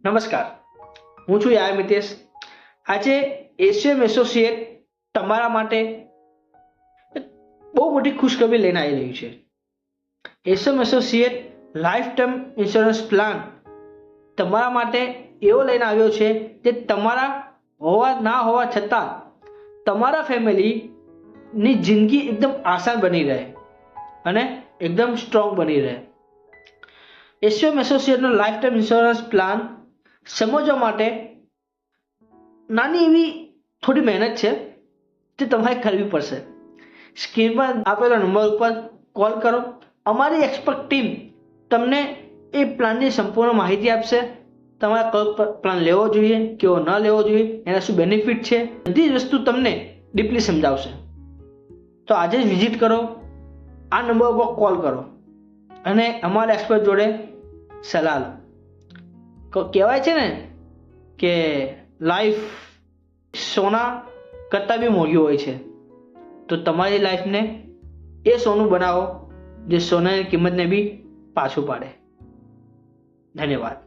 નમસ્કાર, હું છું યાર મિતેશ. આજે એશિયમ એસોસિએટ તમારા માટે બહુ મોટી ખુશખબરી લઈને આવી રહ્યું છે. એશિયમ associate lifetime insurance plan તમારા માટે એવો લઈને આવ્યો છે જે તમારા હોવા ના હોવા છતાં તમારા ફેમિલીની જિંદગી એકદમ આસાન બની રહે અને એકદમ સ્ટ્રોંગ બની રહે. એશિયમ એસોસિએટનો લાઈફ ટાઈમ ઇન્સ્યોરન્સ પ્લાન સમજવા માટે નાની એવી થોડી મહેનત છે જે તમારે કરવી પડશે. સ્ક્રીન પર આપેલા નંબર ઉપર કોલ કરો. અમારી એક્સપર્ટ ટીમ તમને એ પ્લાનની સંપૂર્ણ માહિતી આપશે. તમારે કયો પ્લાન લેવો જોઈએ, કેવો ન લેવો જોઈએ, એના શું બેનિફિટ છે, બધી જ વસ્તુ તમને ડીપલી સમજાવશે. તો આજે જ વિઝિટ કરો, આ નંબર ઉપર કોલ કરો અને અમારા એક્સપર્ટ જોડે સલાહ લો. કહેવાય છે ને કે લાઈફ સોના કરતાં બી મોંઘી હોય છે, તો તમારી લાઈફને એ સોનું બનાવો જે સોનાની કિંમતને બી પાછું પાડે. ધન્યવાદ.